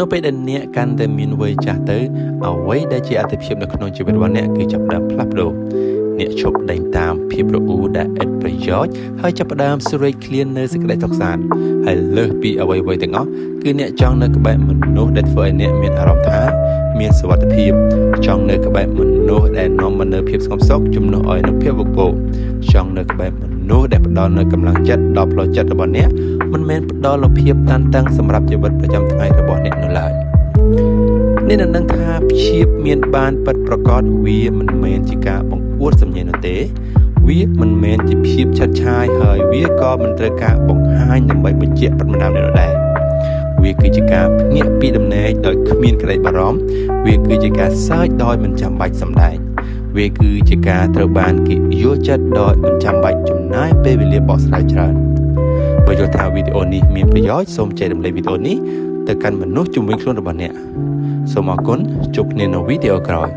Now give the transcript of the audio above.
នៅពេលដែលអ្នកកាន់តែមានវ័យចាស់ទៅអ្វីដែលជាអត្ថប្រយោជន៍នៅក្នុងជីវិតរបស់អ្នកគឺចាប់ផ្ដើមផ្លាស់ប្ដូរអ្នកឈប់ដេញតាមភាពរអ៊ូដែលឥតប្រយោជន៍ហើយចាប់ផ្ដើមស្រេកឃ្លាននៅសេចក្តីសុខសាន្តហើយលើសពីអ្វីៗទាំងអស់គឺអ្នកចង់នៅក្បែរមនុស្សដែលធ្វើឲ្យអ្នកមានអារម្មណ៍ថាមានសុវត្ថិភាពចង់នៅក្បែរមនុស្សដែលនាំមកនូវភាពស្ងប់សុខជំនួសឲ្យនូវភាពវឹកវរចង់នៅក្បែរមនុស្សដែលផ្ដល់នូវកម្លាំងចិត្តដល់ផ្លូវចិត្តរបស់អ្នកមិនមែនផ្ដល់នូវភាពតានតឹងសម្រាប់ជីវិតប្រចាំថ្ងៃរបស់អ្នកនោះឡើយអ្នកនឹងថាព្យាបមានបានពិតប្រាកដវាមិនមែនជាការបង្អួតសម្ញេនោះទេវាមិនមែនជាភាពឆាត់ឆាយហើយវាក៏មិនត្រូវការបង្ហាញដើម្បីបញ្ជាក់ប្រាប់ម្ដងនេះដែរវាគឺជាការភ្ញាក់ពីដំណេកដោយគ្មានក្តីបារម្ភវាគឺជាការសើចដោយមិនចាំបាច់សម្ដែងវាគឺជាការត្រូវបានគេយល់ចិត្តដោយមិនចាំបាច់ចំណាយពេលវេលាបកស្រាយច្រើនបើយល់ថាវីដេអូនេះមានប្រយោជន៍សូមចែករំលែកវីដេអូនេះទៅកាន់មនុស្សជុំវិញខ្លួនរបស់អ្នកសូមអរគុណជួបគ្នានៅវីដេអូក្រោយ